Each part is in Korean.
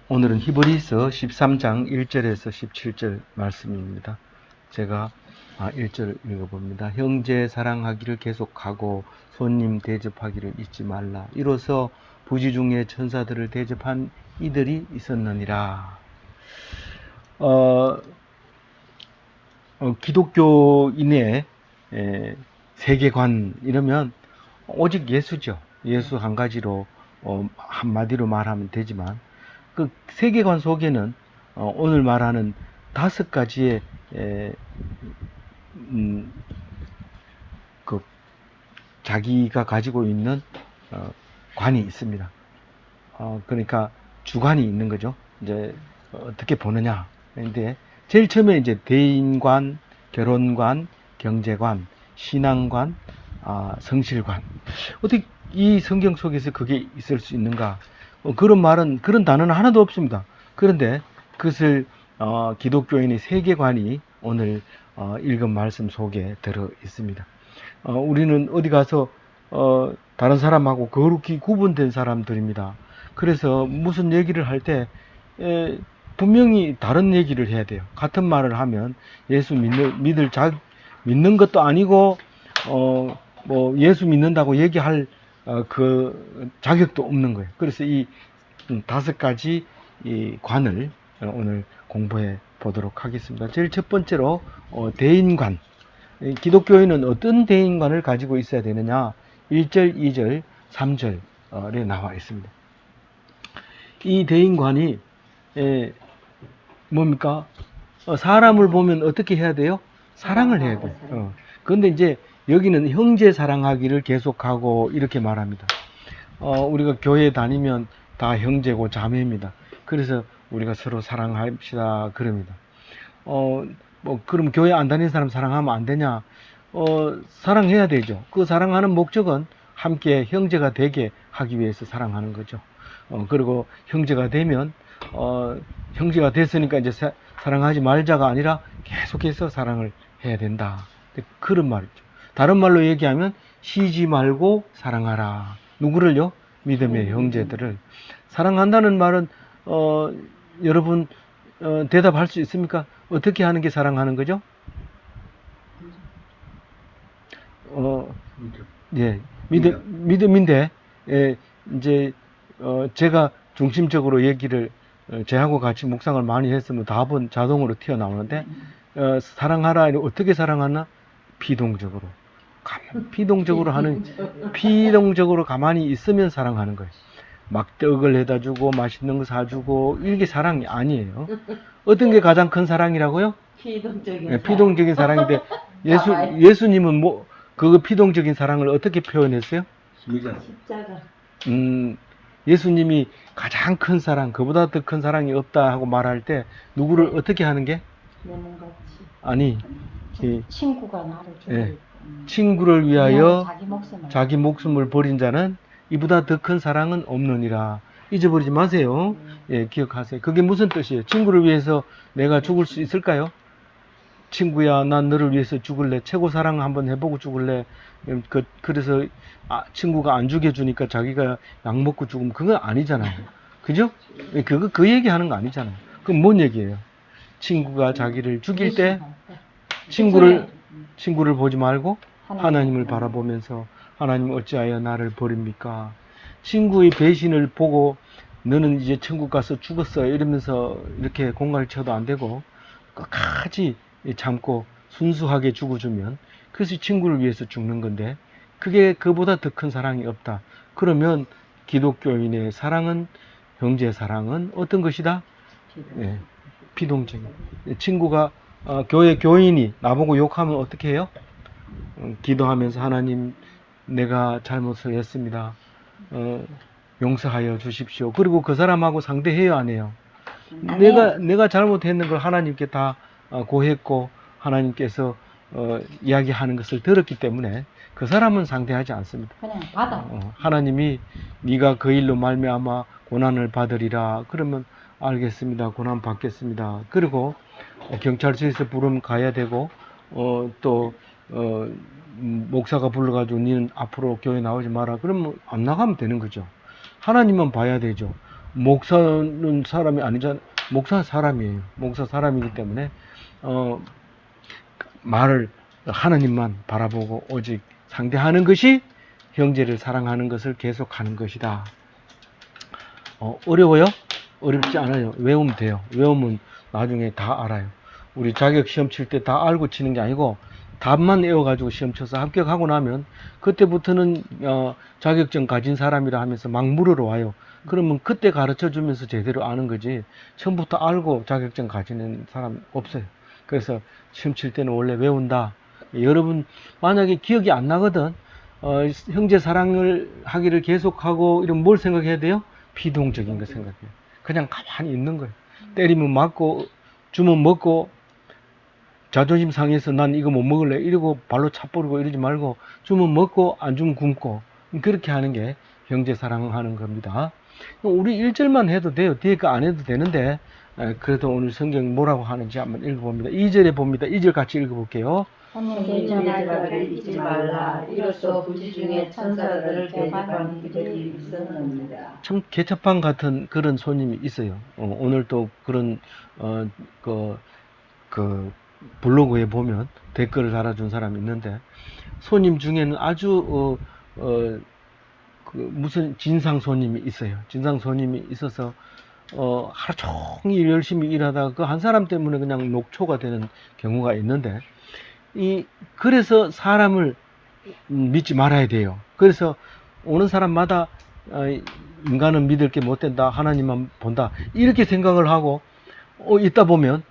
오늘은 히브리서 13장 1절에서 17절 말씀입니다. 제가 1절 읽어봅니다. 형제 사랑하기를 계속하고 손님 대접하기를 잊지 말라. 이로써 부지 중에 천사들을 대접한 이들이 있었느니라. 기독교인의 세계관 이러면 오직 예수죠. 예수 한 가지로 한마디로 말하면 되지만 그 세계관 속에는 오늘 말하는 5가지의 그 자기가 가지고 있는 관이 있습니다. 그러니까 주관이 있는 거죠. 이제 어떻게 보느냐. 근데 제일 처음에 이제 대인관, 결혼관, 경제관, 신앙관, 성실관. 어떻게 이 성경 속에서 그게 있을 수 있는가? 그런 말은, 그런 단어는 하나도 없습니다. 그런데 그것을 기독교인의 세계관이 오늘 읽은 말씀 속에 들어 있습니다. 우리는 어디 가서 다른 사람하고 거룩히 구분된 사람들입니다. 그래서 무슨 얘기를 할 때 분명히 다른 얘기를 해야 돼요. 같은 말을 하면 예수 믿는 것도 아니고 뭐 예수 믿는다고 얘기할 그 자격도 없는 거예요. 그래서 이 5가지 이 관을 오늘 공부해 보도록 하겠습니다. 제일 첫 번째로 대인관. 기독교인은 어떤 대인관을 가지고 있어야 되느냐? 1절, 2절, 3절에 나와 있습니다. 이 대인관이 뭡니까? 사람을 보면 어떻게 해야 돼요? 사랑을 해야 돼요. 그런데 이제 여기는 형제 사랑하기를 계속하고 이렇게 말합니다. 우리가 교회 다니면 다 형제고 자매입니다. 그래서 우리가 서로 사랑합시다 그럽니다. 그럼 교회 안 다니는 사람 사랑하면 안 되냐? 사랑해야 되죠. 그 사랑하는 목적은 함께 형제가 되게 하기 위해서 사랑하는 거죠. 그리고 형제가 되면, 형제가 됐으니까 이제 사랑하지 말자가 아니라 계속해서 사랑을 해야 된다. 그런 말이죠. 다른 말로 얘기하면 쉬지 말고 사랑하라. 누구를요? 믿음의 형제들을. 사랑한다는 말은, 여러분, 대답할 수 있습니까? 어떻게 하는 게 사랑하는 거죠? 예, 믿음인데, 이제, 제가 중심적으로 얘기를, 제하고 같이 묵상을 많이 했으면 답은 자동으로 튀어나오는데, 사랑하라, 어떻게 사랑하나? 비동적으로. 피동적으로 가만히 있으면 사랑하는 거예요. 막 떡을 해다 주고, 맛있는 거 사주고, 이게 사랑이 아니에요. 어떤 게 가장 큰 사랑이라고요? 피동적인 사랑인데, 예수님은 그 피동적인 사랑을 어떻게 표현했어요? 십자가. 예수님이 가장 큰 사랑, 그보다 더 큰 사랑이 없다 하고 말할 때, 누구를 어떻게 하는 게? 아니, 친구가 나를 예, 친구를 위하여 자기 목숨을 목숨을 버린 자는 이보다 더 큰 사랑은 없느니라. 잊어버리지 마세요. 예, 기억하세요. 그게 무슨 뜻이에요? 친구를 위해서 내가 죽을 수 있을까요? 친구야, 난 너를 위해서 죽을래. 최고 사랑 한번 해보고 죽을래. 그래서 친구가 안 죽여주니까 자기가 약 먹고 죽으면 그건 아니잖아요. 그죠? 그 얘기하는 거 아니잖아요. 그럼 뭔 얘기예요? 친구가 자기를 죽일 때 친구를 보지 말고 하나님을 바라보면서 하나님 어찌하여 나를 버립니까? 친구의 배신을 보고 너는 이제 천국 가서 죽었어 이러면서 이렇게 공갈을 쳐도 안 되고 끝까지 참고 순수하게 죽어주면 그것이 친구를 위해서 죽는 건데 그게 그보다 더 큰 사랑이 없다. 그러면 기독교인의 사랑은 형제 사랑은 어떤 것이다? 비동적인. 친구가 교회 교인이 나보고 욕하면 어떻게 해요? 기도하면서 하나님 내가 잘못을 했습니다. 용서하여 주십시오. 그리고 그 사람하고 상대해요, 안 해요? 내가 잘못했는 걸 하나님께 다 고했고 하나님께서 이야기하는 것을 들었기 때문에 그 사람은 상대하지 않습니다. 그냥 받아. 하나님이 네가 그 일로 말미암아 고난을 받으리라. 그러면 알겠습니다. 고난 받겠습니다. 그리고 경찰서에서 부르면 가야 되고 또 목사가 불러가지고 니는 앞으로 교회 나오지 마라. 그러면 안 나가면 되는 거죠. 하나님만 봐야 되죠. 목사는 사람이 아니잖아. 목사 사람이에요. 목사 사람이기 때문에 말을 하나님만 바라보고 오직 상대하는 것이 형제를 사랑하는 것을 계속하는 것이다. 어려워요? 어렵지 않아요. 외우면 돼요. 외우면 나중에 다 알아요. 우리 자격 시험 칠 때 다 알고 치는 게 아니고 답만 외워가지고 시험 쳐서 합격하고 나면 그때부터는 자격증 가진 사람이라 하면서 막 물으러 와요. 그러면 그때 가르쳐 주면서 제대로 아는 거지 처음부터 알고 자격증 가지는 사람 없어요. 그래서 시험 칠 때는 원래 외운다. 여러분 만약에 기억이 안 나거든 형제 사랑을 하기를 계속하고 이런 뭘 생각해야 돼요? 비동적인 거 생각해요. 그냥 가만히 있는 거예요. 때리면 맞고 주면 먹고 자존심 상해서 난 이거 못 먹을래 이러고 발로 차버리고 이러지 말고 주면 먹고 안 주면 굶고 그렇게 하는 게 형제 사랑하는 겁니다. 우리 1절만 해도 돼요. 뒤에 거 안 해도 되는데 그래도 오늘 성경 뭐라고 하는지 한번 읽어봅니다. 2절에 봅니다. 2절 같이 읽어볼게요. 손님 손님 대접하기를 대접하기를 잊지 잊지 말라. 말라. 이로써 이로써 부지 부지 중에 중에 천사들을 천사들을 대접하는 대접하는 이들이 이들이 있었느니라. 있었느니라. 참 개차판 같은 그런 손님이 있어요. 오늘 또 그런 그 블로그에 보면 댓글을 달아준 사람이 있는데 손님 중에는 아주 그 무슨 진상 손님이 있어요. 진상 손님이 있어서 하루 종일 열심히 일하다가 그 한 사람 때문에 그냥 녹초가 되는 경우가 있는데 그래서 사람을 믿지 말아야 돼요. 그래서 오는 사람마다 인간은 믿을 게 못 된다. 하나님만 본다. 이렇게 생각을 하고 있다 보면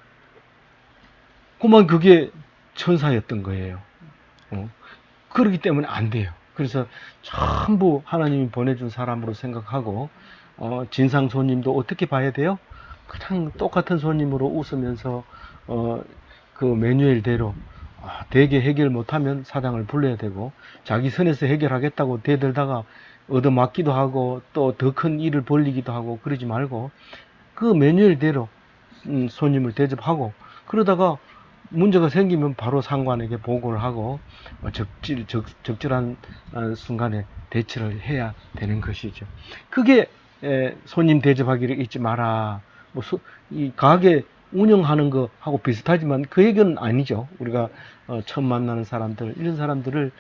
그만 그게 천사였던 거예요. 그렇기 때문에 안 돼요. 그래서 전부 하나님이 보내준 사람으로 생각하고 진상 손님도 어떻게 봐야 돼요? 그냥 똑같은 손님으로 웃으면서 그 매뉴얼대로 대개 해결 못하면 사장을 불러야 되고 자기 선에서 해결하겠다고 대들다가 얻어맞기도 하고 또 더 큰 일을 벌리기도 하고 그러지 말고 그 매뉴얼대로 손님을 대접하고 그러다가 문제가 생기면 바로 상관에게 보고를 하고 적절한 순간에 대처를 해야 되는 것이죠. 그게 손님 대접하기를 잊지 마라. 이 가게 운영하는 거하고 비슷하지만 그 얘기는 아니죠. 우리가 처음 만나는 사람들 이런 사람들을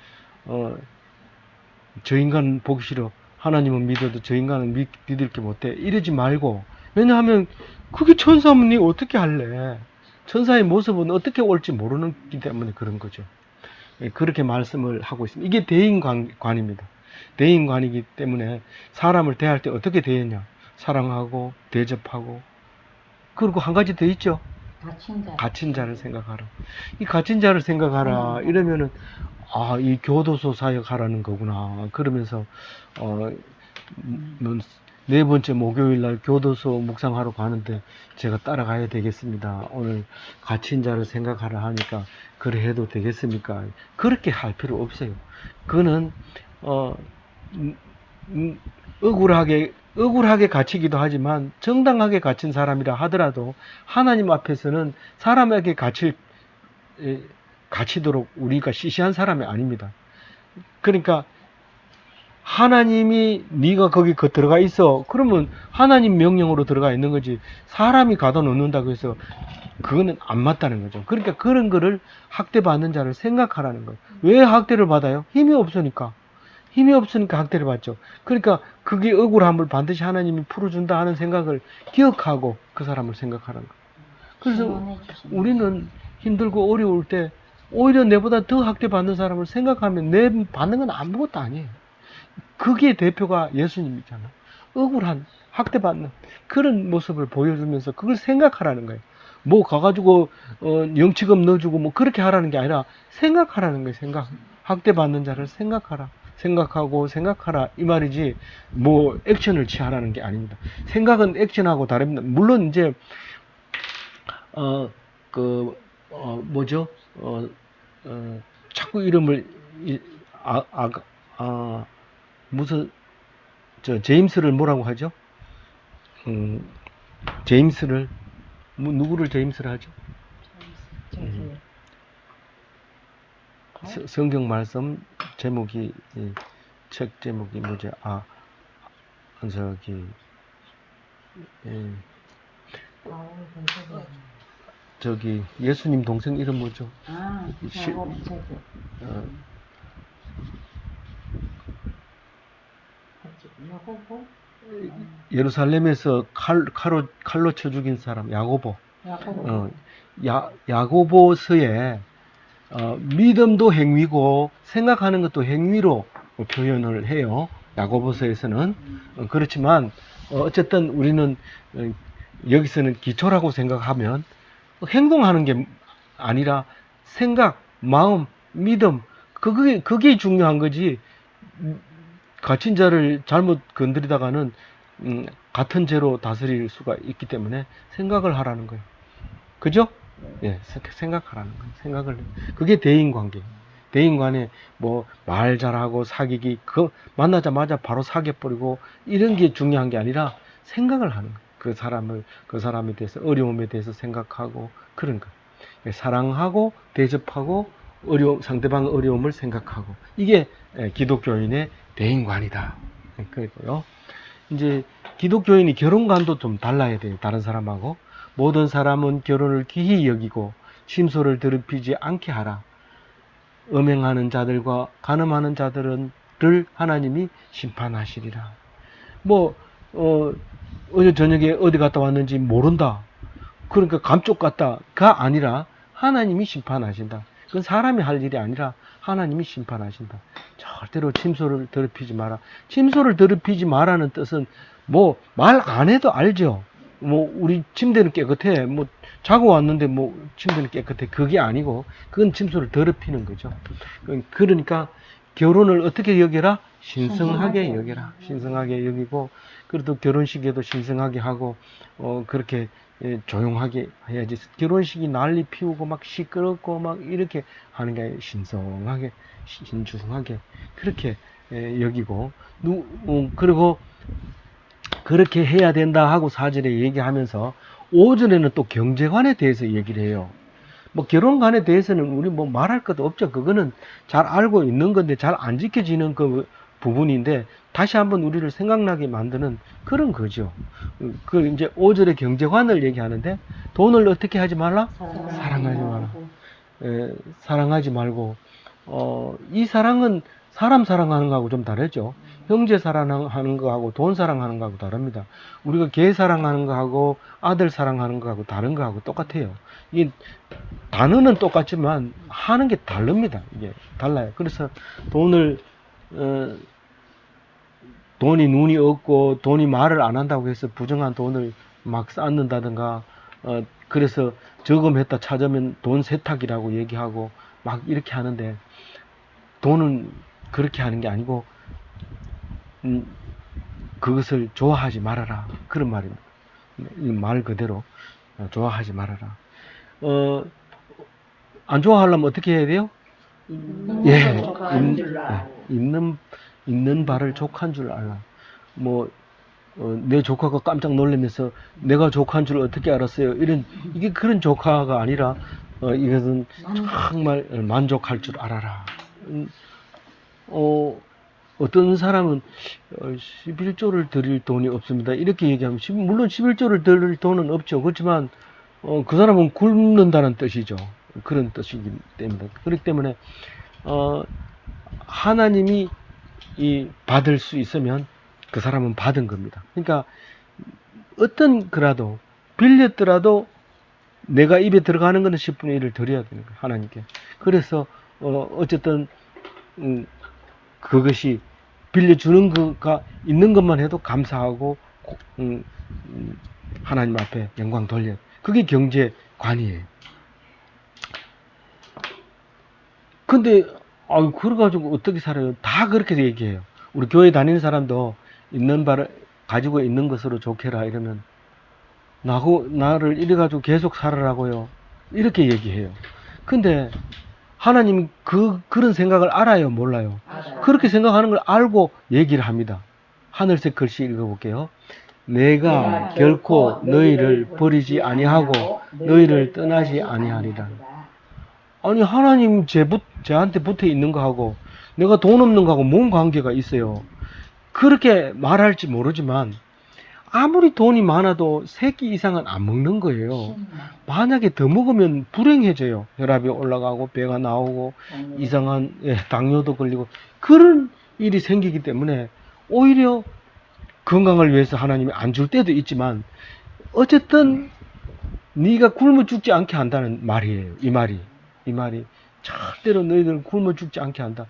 저 인간 보기 싫어. 하나님은 믿어도 저 인간은 믿을 게 못돼. 이러지 말고 왜냐하면 그게 천사면 니 어떻게 할래? 천사의 모습은 어떻게 올지 모르기 때문에 그런 거죠. 그렇게 말씀을 하고 있습니다. 이게 대인관입니다. 대인관이기 때문에 사람을 대할 때 어떻게 대했냐? 사랑하고 대접하고 그리고 한 가지 더 있죠. 갇힌 자를 생각하라. 이 갇힌 자를 생각하라. 이러면은 이 교도소 사역하라는 거구나. 그러면서 네 번째 목요일 날 교도소 묵상하러 가는데 제가 따라가야 되겠습니다. 오늘 갇힌 자를 생각하라 하니까 그래 해도 되겠습니까? 그렇게 할 필요 없어요. 그거는 억울하게 갇히기도 하지만 정당하게 갇힌 사람이라 하더라도 하나님 앞에서는 사람에게 갇히도록 우리가 시시한 사람이 아닙니다. 그러니까 하나님이 네가 거기 들어가 있어. 그러면 하나님 명령으로 들어가 있는 거지. 사람이 가둬놓는다고 해서 그거는 안 맞다는 거죠. 그러니까 그런 거를 학대받는 자를 생각하라는 거예요. 왜 학대를 받아요? 힘이 없으니까. 힘이 없으니까 학대를 받죠. 그러니까 그게 억울함을 반드시 하나님이 풀어준다 하는 생각을 기억하고 그 사람을 생각하라는 거예요. 그래서 우리는 힘들고 어려울 때 오히려 내보다 더 학대받는 사람을 생각하면 내 받는 건 아무것도 아니에요. 그게 대표가 예수님이잖아. 억울한 학대받는 그런 모습을 보여주면서 그걸 생각하라는 거예요. 뭐 가가지고 영치금 넣어주고 뭐 그렇게 하라는 게 아니라 생각하라는 거예요. 생각. 학대받는 자를 생각하라. 생각하라 이 말이지 뭐 액션을 취하라는 게 아닙니다. 생각은 액션하고 다릅니다. 물론 이제 뭐죠? 자꾸 이름을 무슨 제임스를 뭐라고 하죠? 제임스를 누구를 제임스를 하죠? 성경 말씀 제목이 책 제목이 뭐죠? 저기 예, 아우, 괜찮아. 저기 예수님 동생 이름 뭐죠? 아, 시- 야곱 저기. 어, 야곱보? 예루살렘에서 칼로 쳐 죽인 사람 야고보. 야곱. 야고보서에 믿음도 행위고 생각하는 것도 행위로 표현을 해요. 야고보서에서는. 그렇지만 어쨌든 우리는 여기서는 기초라고 생각하면 행동하는 게 아니라 생각, 마음, 믿음 그게 중요한 거지. 갇힌 자를 잘못 건드리다가는 같은 죄로 다스릴 수가 있기 때문에 생각을 하라는 거예요. 그죠? 예, 생각하라는 거예요. 그게 대인관계. 대인간에 뭐 말 잘하고 사귀기, 만나자마자 바로 사귀어버리고 이런 게 중요한 게 아니라 생각을 하는 거예요. 그 사람에 대해서, 어려움에 대해서 생각하고 그런 거. 사랑하고 대접하고 상대방의 어려움을 생각하고 이게 기독교인의 대인관이다. 그리고요. 이제 기독교인이 결혼관도 좀 달라야 돼요. 다른 사람하고. 모든 사람은 결혼을 귀히 여기고 심소를 더럽히지 않게 하라. 음행하는 자들과 간음하는 자들을 하나님이 심판하시리라. 뭐 어제 저녁에 어디 갔다 왔는지 모른다. 그러니까 감쪽 같다가 아니라 하나님이 심판하신다. 그건 사람이 할 일이 아니라 하나님이 심판하신다. 절대로 침소를 더럽히지 마라. 침소를 더럽히지 마라는 뜻은 뭐 말 안 해도 알죠. 뭐 우리 침대는 깨끗해. 뭐 자고 왔는데 뭐 침대는 깨끗해. 그게 아니고 그건 침소를 더럽히는 거죠. 그러니까 결혼을 어떻게 여겨라? 신성하게 여겨라. 신성하게 여기고 그래도 결혼식에도 신성하게 하고 그렇게 조용하게 해야지. 결혼식이 난리 피우고 막 시끄럽고 막 이렇게 하는 게 아니라 신성하게 신중하게 그렇게 여기고 그리고 그렇게 해야 된다 하고 4절에 얘기하면서 5절에는 또 경제관에 대해서 얘기를 해요. 뭐 결혼관에 대해서는 우리 뭐 말할 것도 없죠. 그거는 잘 알고 있는 건데 잘 안 지켜지는 그 부분인데 다시 한번 우리를 생각나게 만드는 그런 거죠. 그 이제 5절의 경제관을 얘기하는데 돈을 어떻게 하지 말라? 사랑하지 마라. 사랑하지 말고 이 사랑은 사람 사랑하는 거하고 좀 다르죠. 형제 사랑하는 거하고 돈 사랑하는 거하고 다릅니다. 우리가 개 사랑하는 거하고 아들 사랑하는 거하고 다른 거하고 똑같아요. 이게 단어는 똑같지만 하는 게 다릅니다. 이게 달라요. 그래서 돈이 눈이 없고 돈이 말을 안 한다고 해서 부정한 돈을 막 쌓는다든가 그래서 저금했다 찾으면 돈 세탁이라고 얘기하고 막 이렇게 하는데 돈은 그렇게 하는 게 아니고 그것을 좋아하지 말아라. 그런 말입니다. 이 말 그대로 좋아하지 말아라. 안 좋아하려면 어떻게 해야 돼요? 예, 있는 바를 족한 줄 알라. 뭐, 내 조카가 깜짝 놀라면서 내가 조카인 줄 어떻게 알았어요? 이게 그런 조카가 아니라, 이것은 정말 만족할 줄 알아라. 어떤 사람은 11조를 드릴 돈이 없습니다. 이렇게 얘기하면, 물론 11조를 드릴 돈은 없죠. 그렇지만, 그 사람은 굶는다는 뜻이죠. 그런 뜻이기 때문에. 그렇기 때문에, 하나님이 받을 수 있으면 그 사람은 받은 겁니다. 그러니까, 어떤 거라도, 빌렸더라도 내가 입에 들어가는 거는 10분의 1을 드려야 되는 거예요. 하나님께. 그래서, 어쨌든, 그것이 빌려주는 거가 있는 것만 해도 감사하고 하나님 앞에 영광 돌려. 그게 경제관이에요. 근데 그래가지고 어떻게 살아요? 다 그렇게 얘기해요. 우리 교회 다니는 사람도 있는 바를 가지고 있는 것으로 좋게라 이러면 나를 이래가지고 계속 살아라고요. 이렇게 얘기해요. 근데 하나님이 그런 생각을 알아요, 몰라요? 알아요. 그렇게 생각하는 걸 알고 얘기를 합니다. 하늘색 글씨 읽어볼게요. 내가 결코 너희를 버리지 아니하고 너희를 떠나지 아니하리라. 아니 하나님 쟤한테 붙어 있는 거하고 내가 돈 없는 거하고 뭔 관계가 있어요? 그렇게 말할지 모르지만 아무리 돈이 많아도 3끼 이상은 안 먹는 거예요. 만약에 더 먹으면 불행해져요. 혈압이 올라가고 배가 나오고 이상한 당뇨도 걸리고 그런 일이 생기기 때문에 오히려 건강을 위해서 하나님이 안 줄 때도 있지만 어쨌든 네가 굶어 죽지 않게 한다는 말이에요. 이 말이 절대로 너희들은 굶어 죽지 않게 한다.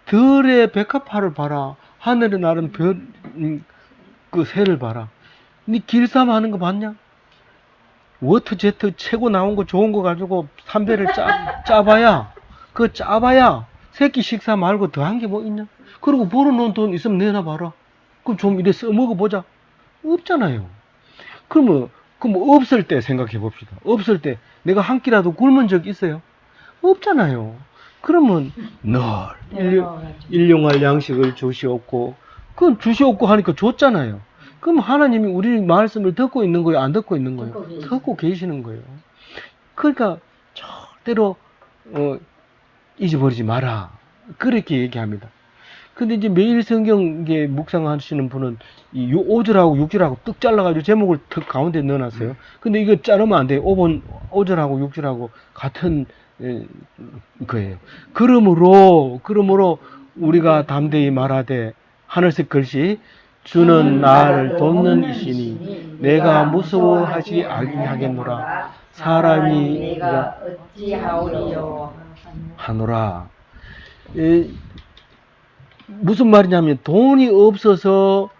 들의 백합화를 봐라. 하늘에 나른 별, 그 새를 봐라. 니 길쌈 하는 거 봤냐? 워터제트 최고 나온 거 좋은 거 가지고 삼배를 짜봐야 새끼 식사 말고 더 한 게 뭐 있냐? 그리고 벌어놓은 돈 있으면 내놔봐라. 그럼 좀 이래 써먹어보자. 없잖아요. 그럼 없을 때 생각해 봅시다. 없을 때 내가 한 끼라도 굶은 적 있어요? 없잖아요. 그러면 늘 일용할 양식을 주시옵고, 그건 주시옵고 하니까 줬잖아요. 그럼 하나님이 우리 말씀을 듣고 있는 거예요? 안 듣고 있는 거예요? 듣고 계시는 거예요. 그러니까 절대로 잊어버리지 마라. 그렇게 얘기합니다. 근데 이제 매일 성경 묵상하시는 분은 이 5절하고 6절하고 뚝 잘라가지고 제목을 턱 가운데 넣어놨어요. 근데 이거 자르면 안 돼요. 5절하고 6절하고 같은 거예요. 그러므로 우리가 담대히 말하되 하늘색 글씨 주는 나를 돕는 이시니 내가 무서워하지 아니하겠노라. 사람이 내가 어찌하오리요. 하노라. 무슨 말이냐면 돈이 없어서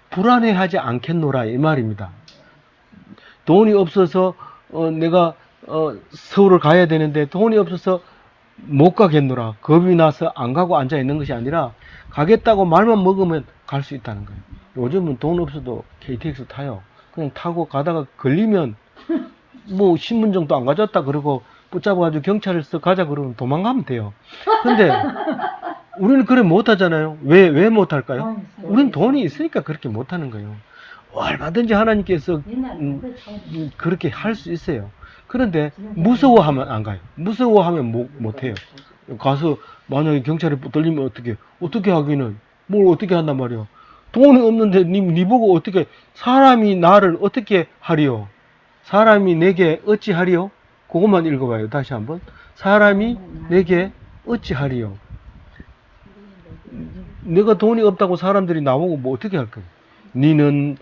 불안해하지 않겠노라 이 말입니다. 돈이 없어서 내가 서울을 가야 되는데 돈이 없어서 못 가겠노라. 겁이 나서 안 가고 앉아 있는 것이 아니라 가겠다고 말만 먹으면 갈 수 있다는 거예요. 요즘은 돈 없어도 KTX 타요. 그냥 타고 가다가 걸리면 뭐 신분증도 안 가졌다 그러고 붙잡아가지고 경찰서 가자 그러면 도망가면 돼요. 근데 우리는 그래 못하잖아요. 왜 못할까요? 우리는 돈이 있으니까 그렇게 못하는 거예요. 얼마든지 하나님께서 그렇게 할 수 있어요. 그런데 무서워하면 안 가요. 무서워하면 못해요. 가서 만약에 경찰에 붙들리면 어떻게 하기는 뭘 어떻게 한단 말이야. 돈이 없는데 니 보고 어떻게 사람이 나를 어떻게 하리요? 사람이 내게 어찌 하리요? 그것만 읽어봐요. 다시 한번. 사람이 내게 어찌 하리요? 내가 돈이 없다고 사람들이 나보고 뭐 어떻게 할 거야? 니는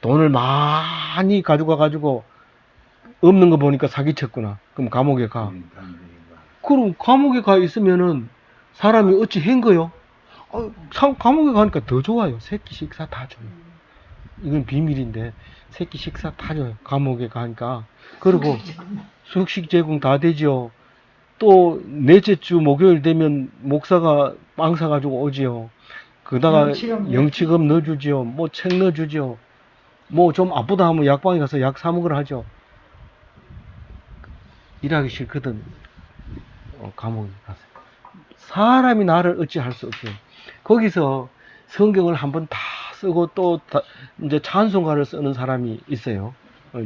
돈을 많이 가지고 없는 거 보니까 사기쳤구나. 그럼 감옥에 가. 그럼 감옥에 가 있으면은 사람이 어찌 한 거요? 감옥에 가니까 더 좋아요. 새끼 식사 다 줘요. 이건 비밀인데 새끼 식사 다 줘요. 감옥에 가니까. 그리고 숙식 제공 다 되지요. 또 넷째 주 목요일 되면 목사가 빵 사가지고 오지요. 그다가 영치금 넣어주지요. 뭐 책 넣어주지요. 뭐 좀 아프다 하면 약방에 가서 약 사 먹으라 하죠. 일하기 싫거든. 감옥에 가서. 사람이 나를 어찌할 수 없어요. 거기서 성경을 한번 다 쓰고 또 이제 찬송가를 쓰는 사람이 있어요.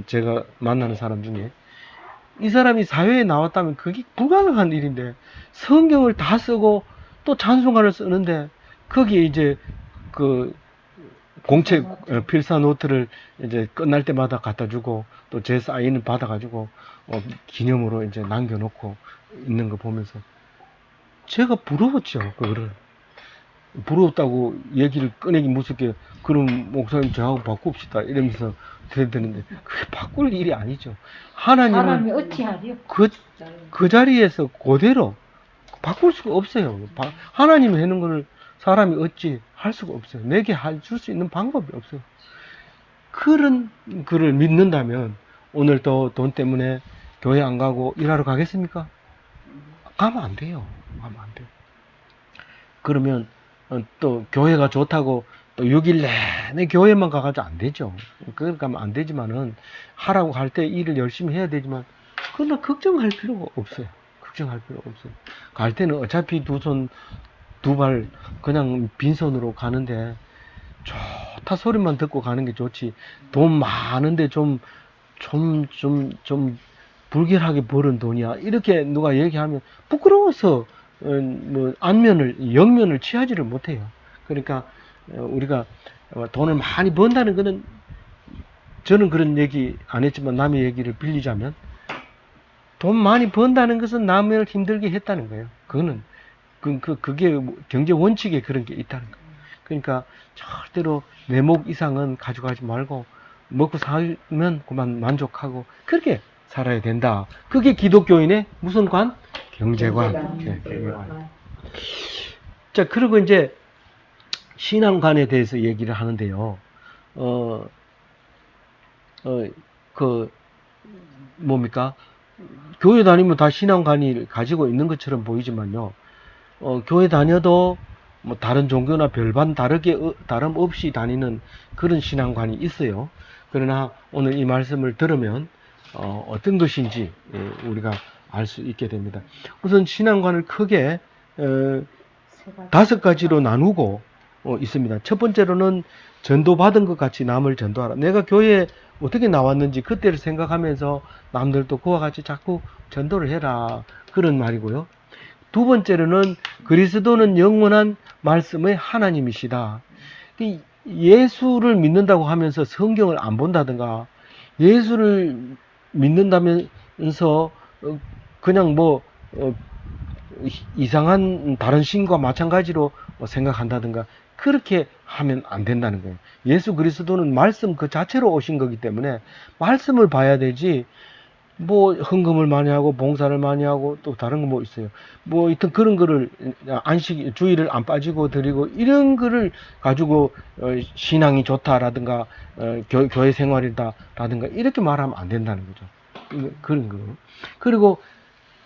제가 만나는 사람 중에. 이 사람이 사회에 나왔다면 그게 불가능한 일인데 성경을 다 쓰고 또 찬송가를 쓰는데 거기에 이제 그 공책 필사 노트를 이제 끝날 때마다 갖다 주고 또 제 사인을 받아 가지고 기념으로 이제 남겨놓고 있는 거 보면서 제가 부러웠죠. 그거를 부러웠다고 얘기를 꺼내기 무섭게 그럼 목사님 저하고 바꿉시다 이러면서 그래야 되는데 그게 바꿀 일이 아니죠. 사람이 하나님은 어찌하리요? 그 자리에서 그대로 바꿀 수가 없어요. 하나님이 하는 거를 사람이 어찌 할 수가 없어요. 내게 줄 수 있는 방법이 없어요. 그런 그를 믿는다면 오늘도 돈 때문에 교회 안 가고 일하러 가겠습니까? 가면 안 돼요. 가면 안 돼요. 그러면 또 교회가 좋다고 또 6일 내내 교회만 가가지고 안 되죠. 그러니까 안 되지만은 하라고 할 때 일을 열심히 해야 되지만 그러나 걱정할 필요가 없어요. 걱정할 필요가 없어요. 갈 때는 어차피 두 손, 두 발 그냥 빈손으로 가는데 좋다 소리만 듣고 가는 게 좋지. 돈 많은데 좀 불결하게 벌은 돈이야. 이렇게 누가 얘기하면 부끄러워서 뭐 영면을 취하지를 못해요. 그러니까 우리가 돈을 많이 번다는 거는 저는 그런 얘기 안 했지만 남의 얘기를 빌리자면 돈 많이 번다는 것은 남을 힘들게 했다는 거예요. 그게 경제 원칙에 그런 게 있다는 거예요. 그러니까 절대로 내 목 이상은 가져가지 말고 먹고 살면 그만 만족하고 그렇게 살아야 된다. 그게 기독교인의 무슨 관? 경제관. 네, 경제관. 자, 그리고 이제 신앙관에 대해서 얘기를 하는데요. 어, 뭡니까? 교회 다니면 다 신앙관을 가지고 있는 것처럼 보이지만요. 교회 다녀도 뭐 다른 종교나 별반 다름 없이 다니는 그런 신앙관이 있어요. 그러나 오늘 이 말씀을 들으면 어떤 것인지 우리가 알 수 있게 됩니다. 우선 신앙관을 크게 5가지로 나누고 있습니다. 첫 번째로는 전도받은 것 같이 남을 전도하라. 내가 교회에 어떻게 나왔는지 그때를 생각하면서 남들도 그와 같이 자꾸 전도를 해라. 그런 말이고요. 두 번째로는 그리스도는 영원한 말씀의 하나님이시다. 예수를 믿는다고 하면서 성경을 안 본다든가 예수를 믿는다면서 그냥 뭐 이상한 다른 신과 마찬가지로 생각한다든가 그렇게 하면 안 된다는 거예요. 예수 그리스도는 말씀 그 자체로 오신 거기 때문에 말씀을 봐야 되지 뭐 헌금을 많이 하고 봉사를 많이 하고 또 다른 거 뭐 있어요. 뭐 하여튼 그런 거를 안식 주일을 안 빠지고 드리고 이런 거를 가지고 신앙이 좋다라든가 교회 생활이다라든가 이렇게 말하면 안 된다는 거죠. 그런 거. 그리고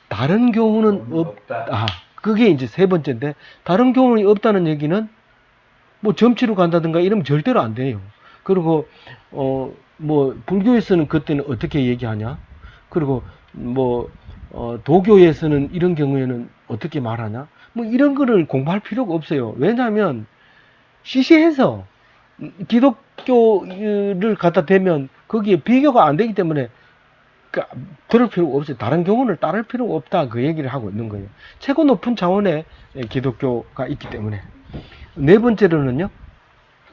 다른 교훈은 없다. 그게 이제 세 번째인데 다른 교훈이 없다는 얘기는 뭐 점치러 간다든가 이러면 절대로 안 돼요. 그리고 뭐 불교에서는 그때는 어떻게 얘기하냐? 그리고 뭐 도교에서는 이런 경우에는 어떻게 말하냐? 뭐 이런 거를 공부할 필요가 없어요. 왜냐하면 시시해서 기독교를 갖다 대면 거기에 비교가 안 되기 때문에 들을 필요가 없어요. 다른 교훈을 따를 필요가 없다. 그 얘기를 하고 있는 거예요. 최고 높은 차원의 기독교가 있기 때문에. 네 번째로는요.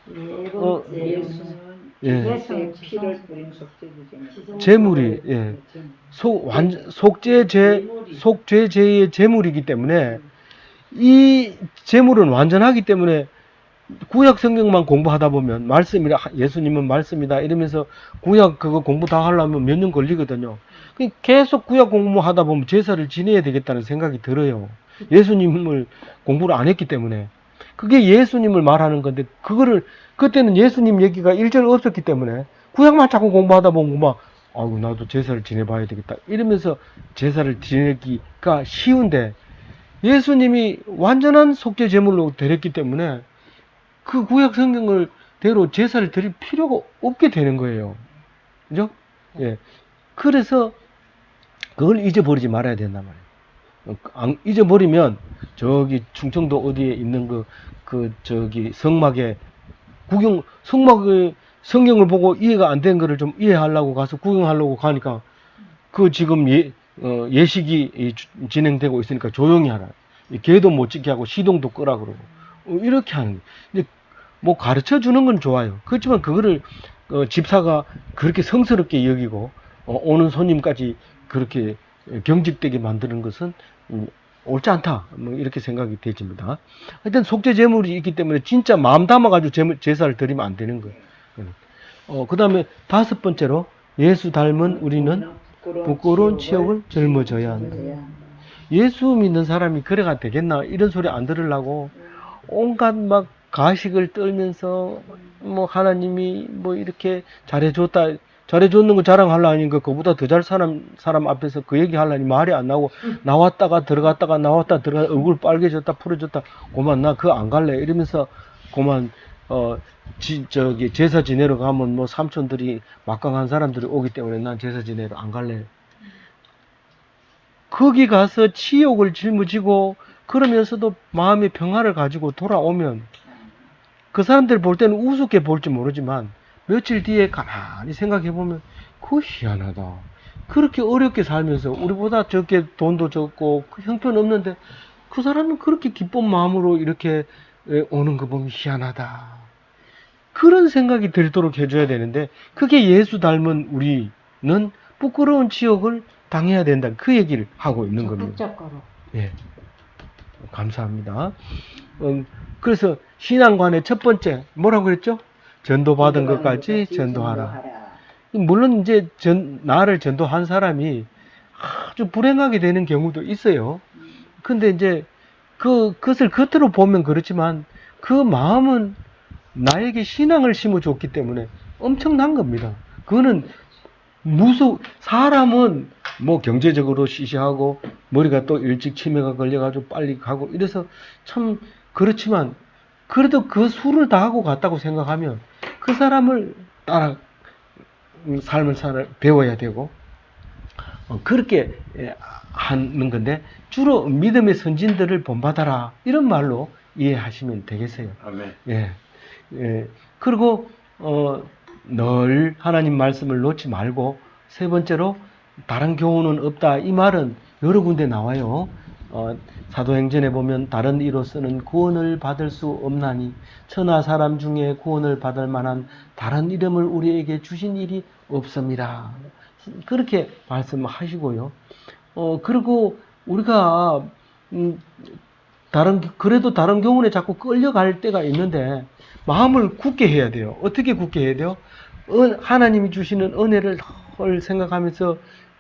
네 번째 예수는 예. 예수의 피를 뿌린 속죄제물. 제물이 속죄제의 제물이기 때문에 이 제물은 완전하기 때문에 구약 성경만 공부하다 보면 말씀이라 예수님은 말씀이다 이러면서 구약 그거 공부 다 하려면 몇 년 걸리거든요. 계속 구약 공부하다 보면 제사를 지내야 되겠다는 생각이 들어요. 예수님을 공부를 안 했기 때문에 그게 예수님을 말하는 건데 그거를 그때는 예수님 얘기가 일절 없었기 때문에 구약만 자꾸 공부하다 보면 막 아이고 나도 제사를 지내봐야 되겠다 이러면서 제사를 지내기가 쉬운데 예수님이 완전한 속죄 제물로 드렸기 때문에 그 구약 성경을 대로 제사를 드릴 필요가 없게 되는 거예요. 그죠? 예. 그래서 그걸 잊어버리지 말아야 된단 말이에요. 잊어버리면 저기 충청도 어디에 있는 저기 성막에 성막의 성경을 보고 이해가 안 된 거를 좀 이해하려고 가서 구경하려고 가니까 그 지금 예식이 진행되고 있으니까 조용히 하라. 개도 못 찍게 하고 시동도 끄라 그러고 이렇게 하는 거예요. 뭐 가르쳐 주는 건 좋아요. 그렇지만 그거를 집사가 그렇게 성스럽게 여기고 오는 손님까지 그렇게 경직되게 만드는 것은 옳지 않다. 뭐 이렇게 생각이 되집니다. 하여튼 속죄 제물이 있기 때문에 진짜 마음 담아가지고 제사를 드리면 안 되는 거예요. 그 다음에 5번째로 예수 닮은 우리는 부끄러운 치욕을 짊어져야 한다. 예수 믿는 사람이 그래가 되겠나 이런 소리 안 들으려고 온갖 막 가식을 떨면서 뭐 하나님이 뭐 이렇게 잘해줬는 거 자랑하려니까 그보다 더 잘 사람 앞에서 그 얘기 하려니 말이 안 나오고 나왔다가 들어갔다가 나왔다 들어가 얼굴 빨개졌다 풀어졌다 고만 나 그거 안 갈래 이러면서 고만 저기 제사 지내러 가면 뭐 삼촌들이 막강한 사람들이 오기 때문에 난 제사 지내러 안 갈래. 거기 가서 치욕을 짊어지고 그러면서도 마음의 평화를 가지고 돌아오면 그 사람들 볼 때는 우습게 볼지 모르지만 며칠 뒤에 가만히 생각해 보면 그거 희한하다. 그렇게 어렵게 살면서 우리보다 적게 돈도 적고 형편없는데 그 사람은 그렇게 기쁜 마음으로 이렇게 오는 거 보면 희한하다. 그런 생각이 들도록 해줘야 되는데 그게 예수 닮은 우리는 부끄러운 치욕을 당해야 된다. 그 얘기를 하고 있는 겁니다. 적극적으로. 예, 감사합니다. 그래서 신앙관의 첫 번째 뭐라고 그랬죠? 전도받은 것까지 전도하라. 물론 이제 나를 전도한 사람이 아주 불행하게 되는 경우도 있어요. 근데 이제 그것을 겉으로 보면 그렇지만 그 마음은 나에게 신앙을 심어줬기 때문에 엄청난 겁니다. 그거는 사람은 뭐 경제적으로 시시하고 머리가 또 일찍 치매가 걸려가지고 빨리 가고 이래서 참 그렇지만 그래도 그 수를 다하고 갔다고 생각하면 그 사람을 따라 삶을 배워야 되고 그렇게 하는 건데 주로 믿음의 선진들을 본받아라 이런 말로 이해하시면 되겠어요. 아멘. 예. 예. 그리고 늘 하나님 말씀을 놓지 말고 세 번째로 다른 교훈은 없다. 이 말은 여러 군데 나와요. 사도행전에 보면 다른 이로서는 구원을 받을 수 없나니 천하 사람 중에 구원을 받을 만한 다른 이름을 우리에게 주신 일이 없습니다. 그렇게 말씀하시고요. 그리고 우리가 그래도 다른 교훈에 자꾸 끌려갈 때가 있는데 마음을 굳게 해야 돼요. 어떻게 굳게 해야 돼요? 하나님이 주시는 은혜를 늘 생각하면서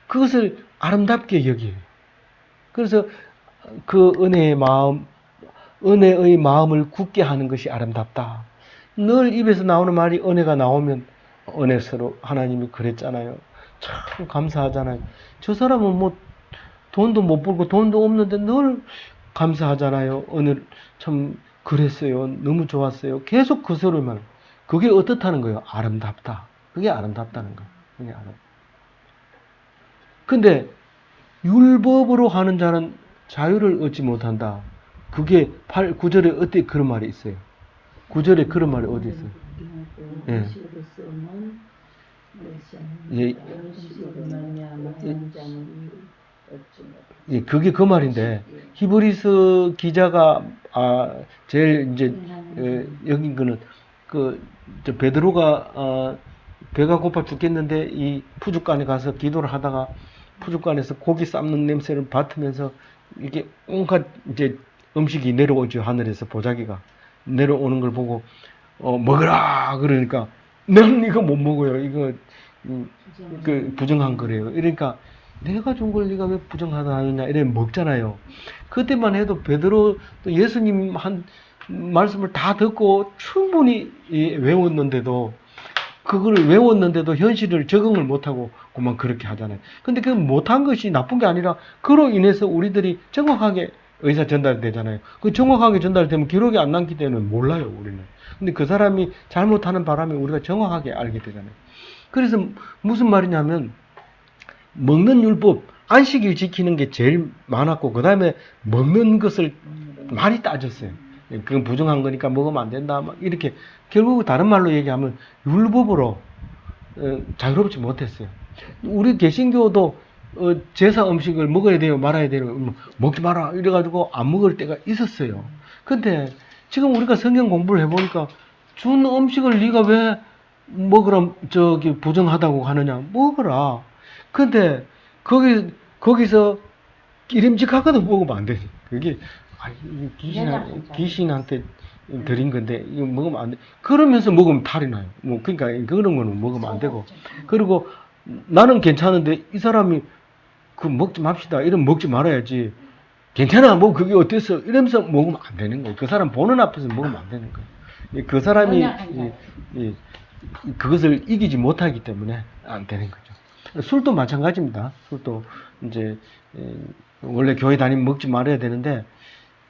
그것을 아름답게 여기요. 그래서 그 은혜의 마음을 굳게 하는 것이 아름답다. 늘 입에서 나오는 말이 은혜가 나오면 은혜스러워. 하나님이 그랬잖아요. 참 감사하잖아요. 저 사람은 뭐 돈도 못 벌고 돈도 없는데 늘 감사하잖아요. 오늘 참 그랬어요. 너무 좋았어요. 계속 그 소리만. 그게 어떻다는 거예요? 아름답다. 그게 아름답다는 거예요. 그게 근데 율법으로 하는 자는 자유를 얻지 못한다. 그게 9절에 어떻게 그런 말이 있어요? 9절에 그런 말이 어디 있어요? 예. 예. 예, 그게 그 말인데 히브리서 기자가 제일 이제 여긴 거는 베드로가 배가 고파 죽겠는데 이 푸죽간에 가서 기도를 하다가 푸죽간에서 고기 삶는 냄새를 맡으면서 이게 온갖 이제 음식이 내려오죠. 하늘에서 보자기가 내려오는 걸 보고 먹으라 그러니까 난 이거 못 먹어요. 이거 부정한 거래요. 이러니까 내가 준 걸 네가 왜 부정하다 하느냐 이래 먹잖아요. 그때만 해도 베드로 또 예수님 한 말씀을 다 듣고 충분히 외웠는데도 그걸 외웠는데도 현실을 적응을 못하고 그만 그렇게 하잖아요. 근데 그 못한 것이 나쁜 게 아니라 그로 인해서 우리들이 정확하게 의사 전달되잖아요. 그 정확하게 전달되면 기록이 안 남기 때문에 몰라요, 우리는. 근데 그 사람이 잘못하는 바람에 우리가 정확하게 알게 되잖아요. 그래서 무슨 말이냐면 먹는 율법, 안식일 지키는 게 제일 많았고 그 다음에 먹는 것을 많이 따졌어요. 그건 부정한 거니까 먹으면 안 된다. 막 이렇게 결국 다른 말로 얘기하면 율법으로 자유롭지 못했어요. 우리 개신교도 제사 음식을 먹어야 돼요, 말아야 돼요. 먹지 마라 이래가지고 안 먹을 때가 있었어요. 근데 지금 우리가 성경 공부를 해보니까 준 음식을 네가 왜 먹으라 부정하다고 하느냐? 먹어라. 근데 거기서 기름직하거든 먹으면 안 되지. 그게 귀신한테 드린 건데 이거 먹으면 안 돼. 그러면서 먹으면 탈이 나요. 뭐 그러니까 그런 거는 먹으면 안 되고. 그리고 나는 괜찮은데 이 사람이 그 먹지 맙시다. 이러면 먹지 말아야지. 괜찮아. 뭐 그게 어땠어? 이러면서 먹으면 안 되는 거예요. 그 사람 보는 앞에서 먹으면 안 되는 거예요. 그 사람이 그것을 이기지 못하기 때문에 안 되는 거죠. 술도 마찬가지입니다. 술도 이제 원래 교회 다니면 먹지 말아야 되는데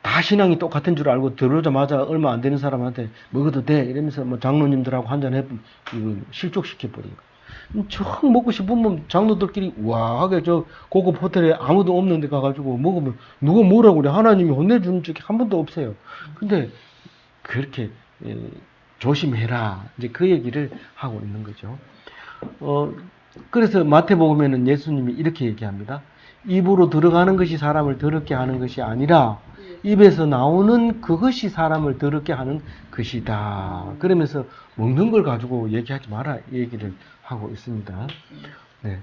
다 신앙이 똑같은 줄 알고 들어오자마자 얼마 안 되는 사람한테 먹어도 돼 이러면서 뭐 장로님들하고 한잔 해보면 실족시켜버린 거예요. 척 먹고 싶으면 장로들끼리 우아하게 저 고급 호텔에 아무도 없는 데 가가지고 먹으면 누가 뭐라고 그래. 하나님이 혼내주는 적이 한 번도 없어요. 근데 그렇게 조심해라 이제 그 얘기를 하고 있는 거죠. 그래서 마태복음에는 예수님이 이렇게 얘기합니다. 입으로 들어가는 것이 사람을 더럽게 하는 것이 아니라 입에서 나오는 그것이 사람을 더럽게 하는 것이다. 그러면서 먹는 걸 가지고 얘기하지 마라 얘기를 하고 있습니다. 네.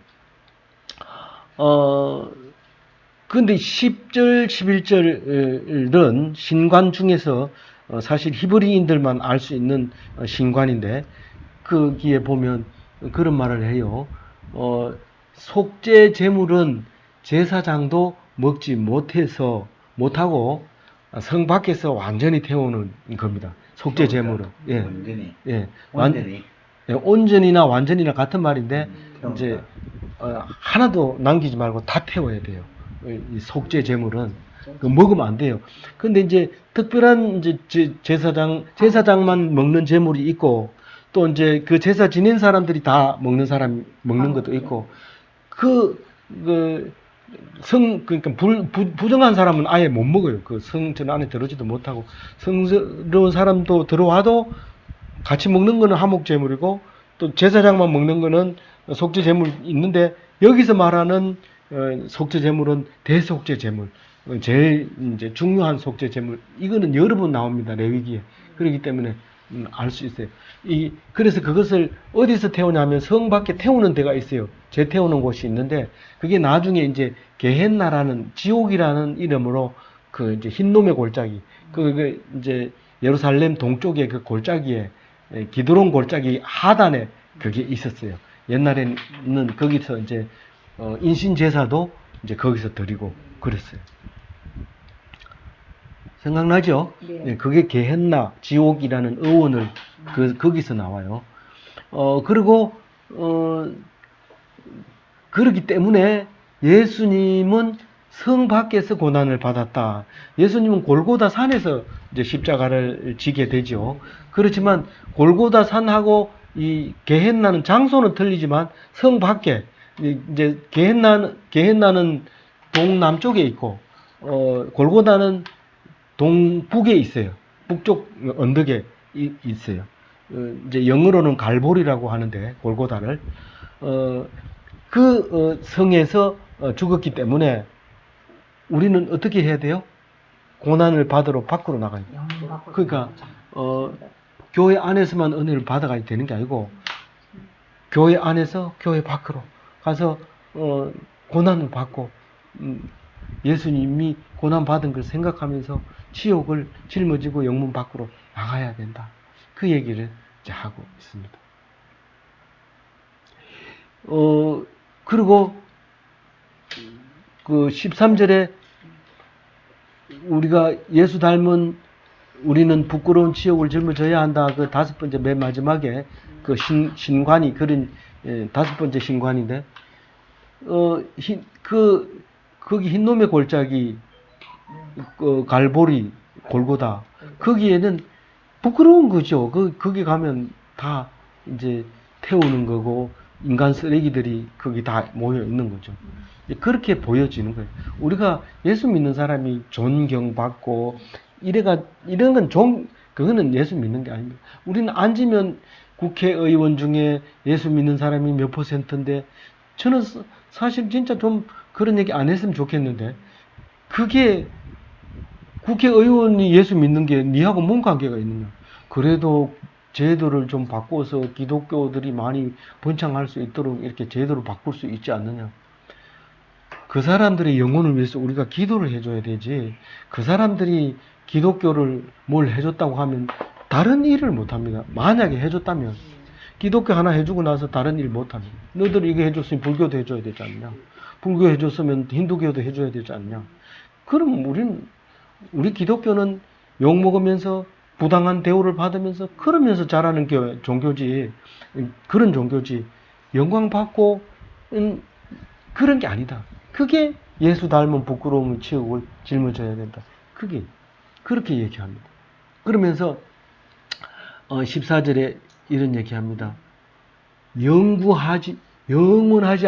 근데 10절, 11절은 신관 중에서 사실 히브리인들만 알 수 있는 신관인데 거기에 보면 그런 말을 해요. 속죄 제물은 제사장도 먹지 못하고 성 밖에서 완전히 태우는 겁니다. 속죄 제물은. 예. 온전히. 예. 온전히. 예, 온전이나 완전이나 같은 말인데 태운다. 이제 하나도 남기지 말고 다 태워야 돼요. 이 속죄 제물은 먹으면 안 돼요. 근데 이제 특별한 이제 제사장만 먹는 제물이 있고 또 이제 그 제사 지낸 사람들이 다 먹는 것도 있고 그러니까 부정한 사람은 아예 못 먹어요. 그 성전 안에 들어오지도 못하고 성스러운 사람도 들어와도 같이 먹는 거는 하목 제물이고 또 제사장만 먹는 거는 속죄 제물 있는데 여기서 말하는 속죄 제물은 대속죄 제물, 제일 이제 중요한 속죄 제물. 이거는 여러 번 나옵니다. 레위기에. 그렇기 때문에 알 수 있어요. 그래서 그것을 어디서 태우냐면 성 밖에 태우는 데가 있어요. 재태우는 곳이 있는데 그게 나중에 이제 게헨나라는 지옥이라는 이름으로 그 이제 흰놈의 골짜기, 그 이제 예루살렘 동쪽에 그 골짜기에 기드론 골짜기 하단에 그게 있었어요. 옛날에는 거기서 이제 인신 제사도 이제 거기서 드리고 그랬어요. 생각나죠? 네. 네, 그게 게헨나 지옥이라는 어원을 거기서 나와요. 그리고 그렇기 때문에 예수님은 성 밖에서 고난을 받았다. 예수님은 골고다 산에서 이제 십자가를 지게 되죠. 그렇지만 골고다 산하고 이 게헨나는 장소는 틀리지만 성 밖에 이제 게헨나는 동남쪽에 있고 골고다는 동북에 있어요. 북쪽 언덕에 있어요. 이제 영어로는 갈보리라고 하는데 골고다를 성에서 죽었기 때문에 우리는 어떻게 해야 돼요? 고난을 받으러 밖으로 나가요. 그러니까 교회 안에서만 은혜를 받아가야 되는 게 아니고 교회 안에서 교회 밖으로 가서 고난을 받고 예수님이 고난 받은 걸 생각하면서 치욕을 짊어지고 영문 밖으로 나가야 된다. 그 얘기를 이제 하고 있습니다. 그리고 그 13절에 우리가 예수 닮은 우리는 부끄러운 치욕을 짊어져야 한다. 그 다섯 번째 맨 마지막에 그 신관이 그런 다섯 번째 신관인데 거기 흰놈의 골짜기 갈보리 골고다 거기에는 부끄러운 거죠. 거기 가면 다 이제 태우는 거고 인간 쓰레기들이 거기 다 모여 있는 거죠. 그렇게 보여지는 거예요. 우리가 예수 믿는 사람이 존경받고 이런 건 그거는 예수 믿는 게 아닙니다. 우리는 앉으면 국회의원 중에 예수 믿는 사람이 몇 %인데 저는 사실 진짜 좀 그런 얘기 안 했으면 좋겠는데 그게 국회의원이 예수 믿는 게 니하고 뭔 관계가 있느냐. 그래도 제도를 좀 바꿔서 기독교들이 많이 번창할 수 있도록 이렇게 제도를 바꿀 수 있지 않느냐. 그 사람들의 영혼을 위해서 우리가 기도를 해줘야 되지. 그 사람들이 기독교를 뭘 해줬다고 하면 다른 일을 못합니다. 만약에 해줬다면 기독교 하나 해주고 나서 다른 일 못합니다. 너들 이거 해줬으면 불교도 해줘야 되지 않냐. 불교 해줬으면 힌두교도 해줘야 되지 않냐. 그럼 우리 기독교는 욕먹으면서 부당한 대우를 받으면서 그러면서 자라는 종교지. 그런 종교지. 영광 받고 그런 게 아니다. 그게 예수 닮은 부끄러움을 치욕을 짊어져야 된다. 그게 그렇게 얘기합니다. 그러면서 14절에 이런 얘기합니다. 영원하지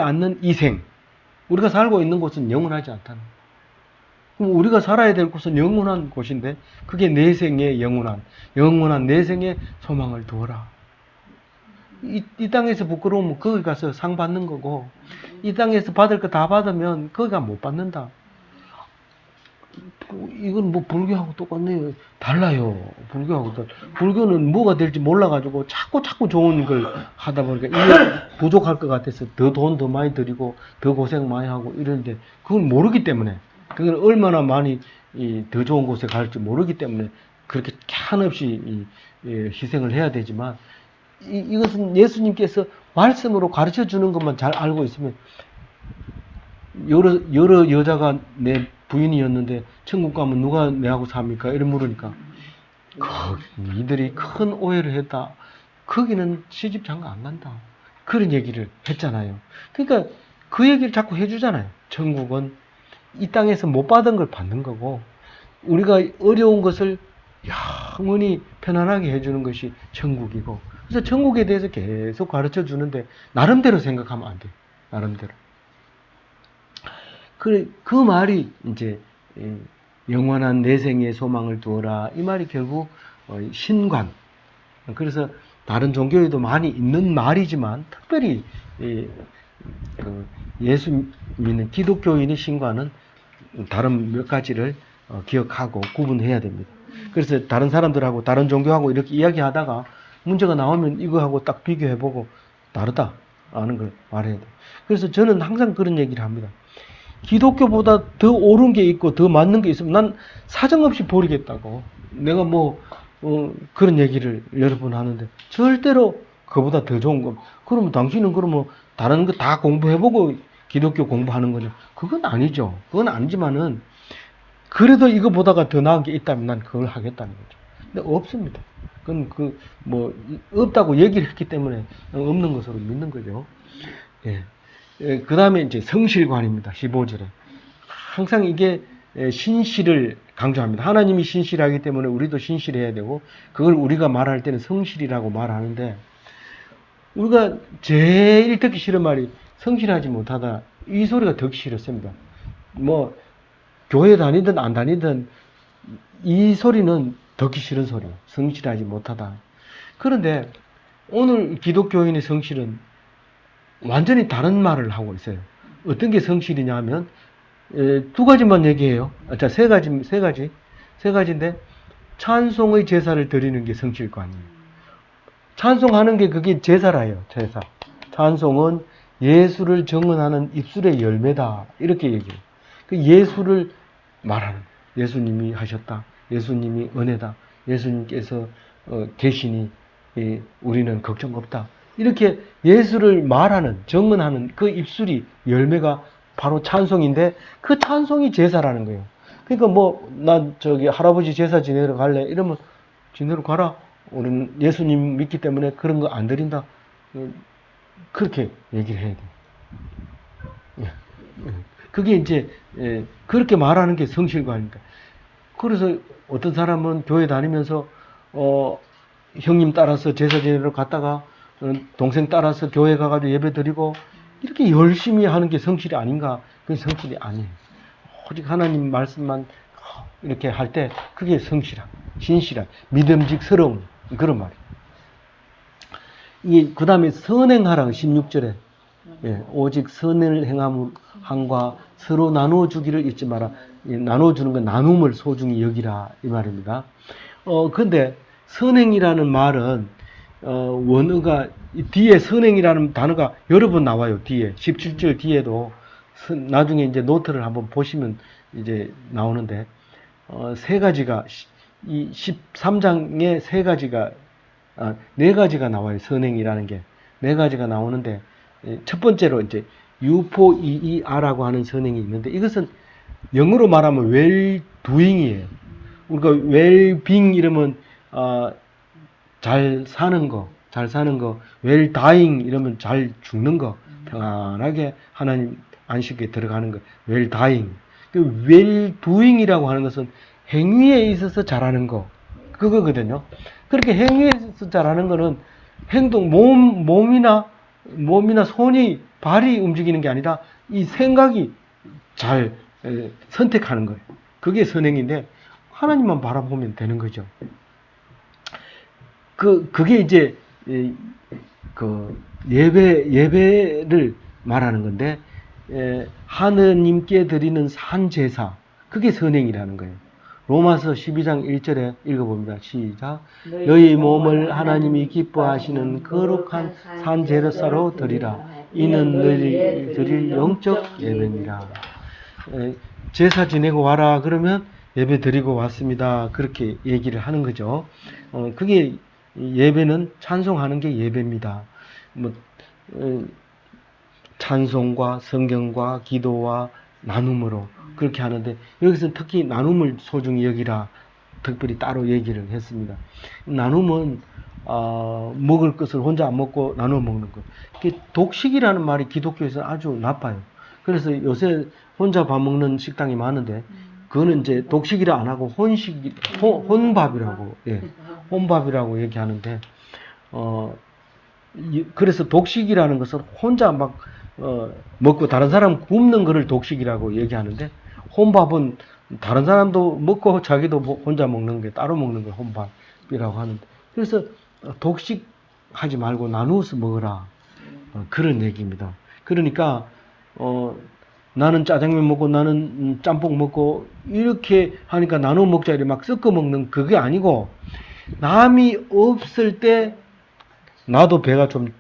않는 이 생. 우리가 살고 있는 곳은 영원하지 않다는 거예요. 그럼 우리가 살아야 될 곳은 영원한 곳인데 그게 내 생의 영원한 내 생의 소망을 두어라. 이 땅에서 부끄러우면 거기 가서 상 받는 거고 이 땅에서 받을 거 다 받으면 거기가 못 받는다. 이건 뭐 불교하고 똑같네요. 달라요. 불교는 뭐가 될지 몰라가지고 자꾸 좋은 걸 하다 보니까 이게 부족할 것 같아서 더 돈 더 많이 들이고 더 고생 많이 하고 이러는데 그걸 모르기 때문에 그걸 얼마나 많이 더 좋은 곳에 갈지 모르기 때문에 그렇게 한없이 희생을 해야 되지만 이것은 예수님께서 말씀으로 가르쳐 주는 것만 잘 알고 있으면 여러 여자가 내 부인이었는데 천국 가면 누가 내하고 삽니까? 이런 물으니까 이들이 큰 오해를 했다. 거기는 시집 장가 안 간다. 그런 얘기를 했잖아요. 그러니까 그 얘기를 자꾸 해주잖아요. 천국은 이 땅에서 못 받은 걸 받는 거고 우리가 어려운 것을 영원히 편안하게 해주는 것이 천국이고 그래서 천국에 대해서 계속 가르쳐 주는데 나름대로 생각하면 안 돼요. 나름대로. 그 말이 이제 영원한 내생의 소망을 두어라 이 말이 결국 신관 그래서 다른 종교에도 많이 있는 말이지만 특별히 예수 믿는 기독교인의 신관은 다른 몇 가지를 기억하고 구분해야 됩니다. 그래서 다른 사람들하고 다른 종교하고 이렇게 이야기하다가 문제가 나오면 이거하고 딱 비교해보고 다르다 하는 걸 말해야 돼요. 그래서 저는 항상 그런 얘기를 합니다. 기독교보다 더 옳은 게 있고 더 맞는 게 있으면 난 사정없이 버리겠다고. 내가 그런 얘기를 여러 번 하는데 절대로 그보다 더 좋은 거. 그러면 당신은 그러면 다른 거 다 공부해보고 기독교 공부하는 거냐? 그건 아니죠. 그건 아니지만은 그래도 이거보다가 더 나은 게 있다면 난 그걸 하겠다는 거죠. 근데 없습니다. 그건 없다고 얘기를 했기 때문에 없는 것으로 믿는 거죠. 예. 그 다음에 이제 성실관입니다. 15절에. 항상 이게 신실을 강조합니다. 하나님이 신실하기 때문에 우리도 신실해야 되고, 그걸 우리가 말할 때는 성실이라고 말하는데, 우리가 제일 듣기 싫은 말이 성실하지 못하다. 이 소리가 듣기 싫었습니다. 교회 다니든 안 다니든 이 소리는 듣기 싫은 소리예요. 성실하지 못하다. 그런데 오늘 기독교인의 성실은 완전히 다른 말을 하고 있어요. 어떤 게 성실이냐 하면 두 가지만 얘기해요. 자, 세 가지인데 찬송의 제사를 드리는 게 성실관이에요. 찬송하는 게 그게 제사라요. 제사. 찬송은 예수를 정언하는 입술의 열매다. 이렇게 얘기해요. 그 예수를 말하는 예수님이 하셨다. 예수님이 은혜다. 예수님께서 계시니 우리는 걱정 없다. 이렇게 예수를 말하는 정언하는 그 입술이 열매가 바로 찬송인데 그 찬송이 제사라는 거예요. 그러니까 난 할아버지 제사 지내러 갈래 이러면 지내러 가라. 우리는 예수님 믿기 때문에 그런 거 안 드린다. 그렇게 얘기를 해야 돼요. 그게 이제 그렇게 말하는 게 성실관입니다. 그래서 어떤 사람은 교회 다니면서 형님 따라서 제사 지내러 갔다가 동생 따라서 교회 가가지고 예배 드리고 이렇게 열심히 하는 게 성실이 아닌가? 그게 성실이 아니에요. 오직 하나님 말씀만 이렇게 할 때 그게 성실함, 신실함, 믿음직스러운 그런 말이에요. 그 다음에 선행하라 16절에 오직 선을 행함과 서로 나누어 주기를 잊지 마라. 나누어 주는 건 나눔을 소중히 여기라 이 말입니다. 근데 선행이라는 말은 원어가 뒤에 선행이라는 단어가 여러 번 나와요. 뒤에 17절 뒤에도 나중에 이제 노트를 한번 보시면 이제 나오는데 세 가지가 이 13장에 네 가지가 나와요. 선행이라는 게 네 가지가 나오는데 첫 번째로 이제 UFOEER라고 하는 선행이 있는데 이것은 영어로 말하면 well-doing이에요. 우리가 well-being 이러면 잘 사는 거, well-dying 이러면 잘 죽는 거, 평안하게 하나님 안식에 들어가는 거, well-dying. 그 well-doing이라고 하는 것은 행위에 있어서 잘하는 거, 그거거든요. 그렇게 행위에 있어서 잘하는 거는 행동, 몸이나 손이, 발이 움직이는 게 아니라 이 생각이 잘 선택하는 거예요. 그게 선행인데 하나님만 바라보면 되는 거죠. 그게 이제 예배를 말하는 건데 하느님께 드리는 산제사 그게 선행이라는 거예요. 로마서 12장 1절에 읽어봅니다. 시작. 너희 몸을 하나님이 기뻐하시는 거룩한 산제사로 드리라. 이는 너희 드릴 영적 예배니라. 제사 지내고 와라 그러면 예배 드리고 왔습니다. 그렇게 얘기를 하는 거죠. 그게 예배는 찬송하는 게 예배입니다. 뭐 찬송과 성경과 기도와 나눔으로 그렇게 하는데 여기서 특히 나눔을 소중히 여기라 특별히 따로 얘기를 했습니다. 나눔은 먹을 것을 혼자 안 먹고 나눠 먹는 것. 독식이라는 말이 기독교에서 아주 나빠요. 그래서 요새 혼자 밥 먹는 식당이 많은데 그거는 이제 독식이라 안 하고 혼밥이라고 혼밥이라고 얘기하는데 그래서 독식이라는 것은 혼자 막 먹고 다른 사람 굶는 거를 독식이라고 얘기하는데 혼밥은 다른 사람도 먹고 자기도 혼자 먹는 게 따로 먹는 걸 혼밥이라고 하는데 그래서 독식하지 말고 나누어서 먹어라 그런 얘기입니다. 그러니까 나는 짜장면 먹고 나는 짬뽕 먹고 이렇게 하니까 나눠 먹자 이렇게 막 섞어 먹는 그게 아니고 남이 없을 때 나도 배가 좀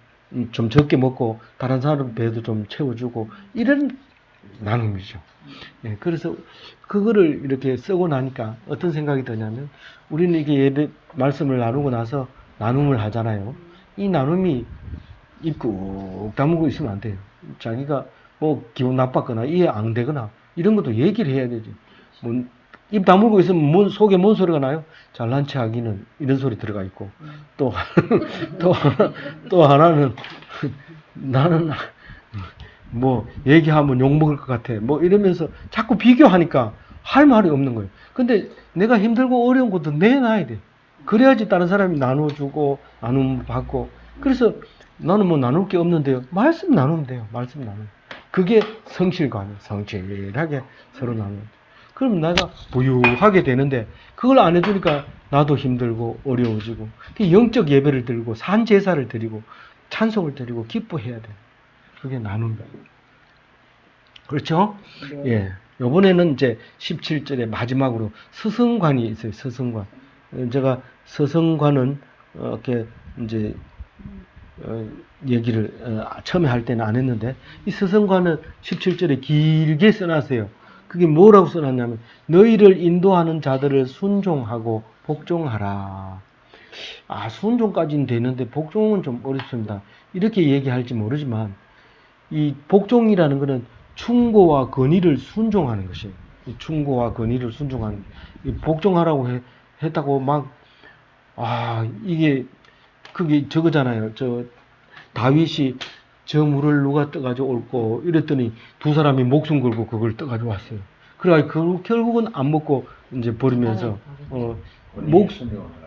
적게 먹고 다른 사람 배도 좀 채워주고 이런 나눔이죠. 그래서 그거를 이렇게 쓰고 나니까 어떤 생각이 드냐면 우리는 이게 예배 말씀을 나누고 나서 나눔을 하잖아요. 이 나눔이 입 꾹 다물고 있으면 안 돼요. 자기가 뭐 기분 나빴거나 이해 안 되거나 이런 것도 얘기를 해야 되지. 뭐 입 다물고 있으면 속에 뭔 소리가 나요? 잘난 체 하기는 이런 소리 들어가 있고 또 하나는 나는 뭐 얘기하면 욕먹을 것 같아 뭐 이러면서 자꾸 비교하니까 할 말이 없는 거예요. 근데 내가 힘들고 어려운 것도 내놔야 돼. 그래야지 다른 사람이 나눠주고 나눔 받고. 그래서 나는 뭐 나눌 게 없는데요. 말씀 나누면 돼요. 말씀 나누면. 그게 성실관이에요. 성실하게 서로 나누면. 그럼 내가 부유하게 되는데 그걸 안 해주니까 나도 힘들고 어려워지고 영적 예배를 드리고 산제사를 드리고 찬송을 드리고 기뻐해야 돼요. 그게 나눈 거예요. 그렇죠? 네. 예. 요번에는 이제 17절에 마지막으로 서성관이 있어요. 서성관. 제가 서성관은 이렇게 이제 얘기를 처음에 할 때는 안 했는데 이 서성관은 17절에 길게 써놨어요. 그게 뭐라고 써놨냐면 너희를 인도하는 자들을 순종하고 복종하라. 순종까지는 되는데 복종은 좀 어렵습니다. 이렇게 얘기할지 모르지만 이 복종이라는 것은 충고와 권위를 순종하는 것이에요. 이 충고와 권위를 순종하는 이 복종하라고 했다고 막 이게 그게 저거잖아요. 다윗이 저 물을 누가 떠가지고 옳고 이랬더니 두 사람이 목숨 걸고 그걸 떠가지고 왔어요. 그래가지고 결국은 안 먹고 이제 버리면서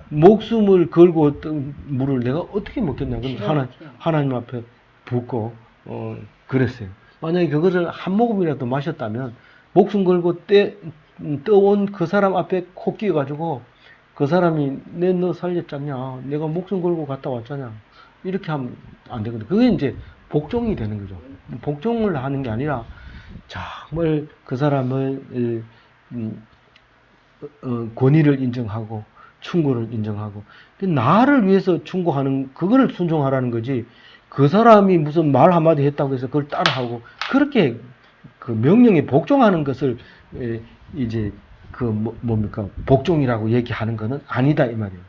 목숨을 걸고 뜬 물을 내가 어떻게 먹겠냐. 근데 하나님 앞에 붓고 그랬어요. 만약에 그것을 한 모금이라도 마셨다면 목숨 걸고 떠온 그 사람 앞에 코 끼어가지고 그 사람이 너 살렸잖냐. 내가 목숨 걸고 갔다 왔잖냐. 이렇게 하면 안 되거든요. 그게 이제 복종이 되는 거죠. 복종을 하는 게 아니라 정말 그 사람을 권위를 인정하고 충고를 인정하고 나를 위해서 충고하는 그거를 순종하라는 거지. 그 사람이 무슨 말 한마디 했다고 해서 그걸 따라하고 그렇게 그 명령에 복종하는 것을 이제 뭡니까 복종이라고 얘기하는 것은 아니다 이 말이에요.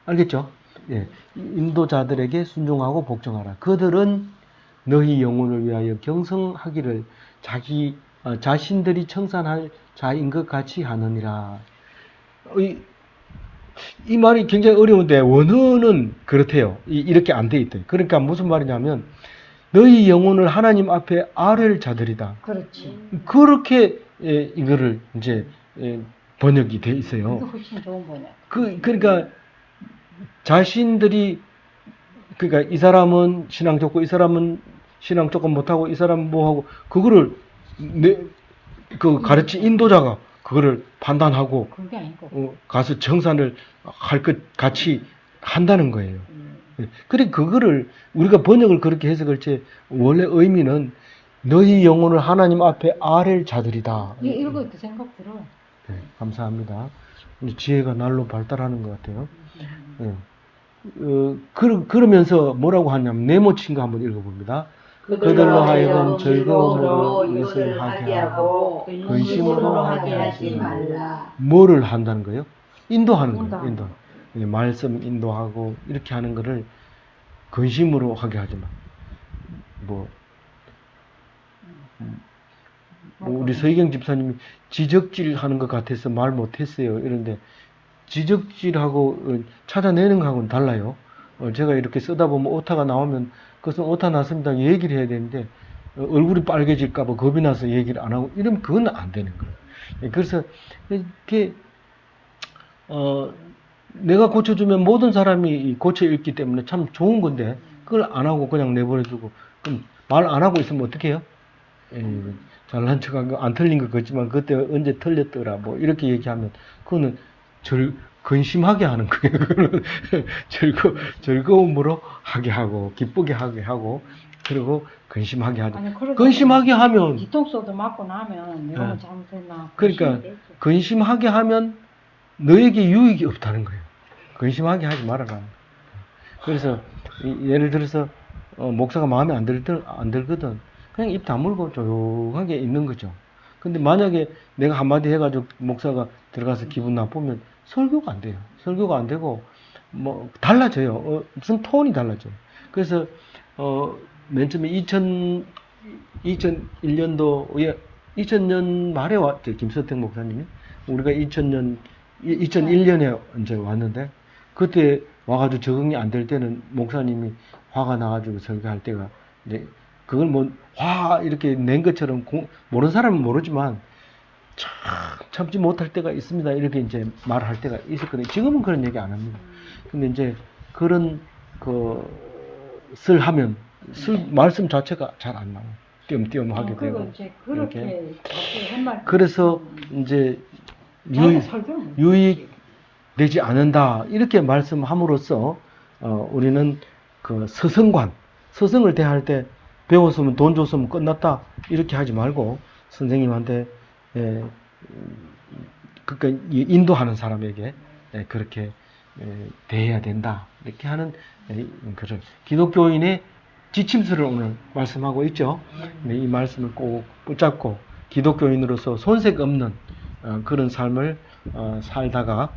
알겠죠? 예. 인도자들에게 순종하고 복종하라. 그들은 너희 영혼을 위하여 경성하기를 자신들이 청산할 자인 것 같이 하느니라. 이 말이 굉장히 어려운데 원어는 그렇대요. 이렇게 안 돼 있대요. 그러니까 무슨 말이냐면 너희 영혼을 하나님 앞에 아뢰를 자들이다. 그렇지. 그렇게 이거를 이제 번역이 돼 있어요. 이거 훨씬 좋은 번역. 그러니까 자신들이 그러니까 이 사람은 신앙 좋고 이 사람은 신앙 조금 못하고 이 사람은 뭐하고 그거를 그 가르친 인도자가 그거를 판단하고 그게 아니고 가서 정산을 할 것 같이 한다는 거예요. 그래 그거를 우리가 번역을 그렇게 해석할지 원래 의미는 너희 영혼을 하나님 앞에 아랠 자들이다. 이거 그 생각 들어. 네, 감사합니다. 이제 지혜가 날로 발달하는 것 같아요. 네. 그러면서 뭐라고 하냐면 네모친 거 한번 읽어봅니다. 그들로 하여금 즐거움으로 이것을 하게 하고 근심으로 하게 하지 말라. 뭐를 한다는 거예요? 인도하는 거예요. 인도. 말씀 인도하고 이렇게 하는 거를 근심으로 하게 하지 마. 우리 서희경 집사님이 지적질 하는 것 같아서 말 못했어요. 이런데 지적질하고 찾아내는 거하고는 달라요. 제가 이렇게 쓰다 보면 오타가 나오면 그것은 오타 났습니다. 얘기를 해야 되는데 얼굴이 빨개질까봐 겁이 나서 얘기를 안 하고 이러면 그건 안 되는 거예요. 그래서 이렇게 내가 고쳐주면 모든 사람이 고쳐 읽기 때문에 참 좋은 건데 그걸 안 하고 그냥 내버려두고 그럼 말 안 하고 있으면 어떻게 해요? 잘난 척한 거 안 틀린 것 같지만 그때 언제 틀렸더라 뭐 이렇게 얘기하면 그거는 근심하게 하는 거예요. 그거는 즐거움으로 하게 하고 기쁘게 하게 하고 그리고 근심하게 하죠. 근심하게 하면 뒤통수도 맞고 나면 내가 네. 잘못했나. 그러니까 근심하게 하면 너에게 유익이 없다는 거예요. 근심하게 하지 말아라. 그래서 예를 들어서 목사가 마음에 안 들거든. 그냥 입 다물고 조용하게 있는 거죠. 근데 만약에 내가 한마디 해가지고 목사가 들어가서 기분 나쁘면 설교가 안 돼요. 설교가 안 되고 뭐 달라져요. 무슨 톤이 달라져요. 그래서 맨 처음에 2001년도 2000년 말에 왔죠. 김서택 목사님이 우리가 2001년에 이제 왔는데 그때 와가지고 적응이 안 될 때는 목사님이 화가 나가지고 설교할 때가 이제 그걸 뭐 화 이렇게 낸 것처럼 모르는 사람은 모르지만 참지 못할 때가 있습니다. 이렇게 이제 말할 때가 있었거든요. 지금은 그런 얘기 안 합니다. 근데 이제 그런 하면 말씀 자체가 잘 안 나와요. 띄엄띄엄 하게 되고 그렇게 한 말. 그래서 이제 유익되지 않는다 이렇게 말씀함으로써 우리는 그 서성을 대할 때 배웠으면 돈 줬으면 끝났다 이렇게 하지 말고 선생님한테 그러니까 인도하는 사람에게 그렇게 대해야 된다 이렇게 하는 그런 기독교인의 지침서를 오늘 말씀하고 있죠. 이 말씀을 꼭 붙잡고 기독교인으로서 손색 없는 그런 삶을 살다가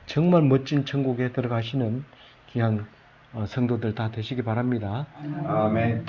정말 멋진 천국에 들어가시는 귀한 성도들 다 되시기 바랍니다. 아멘.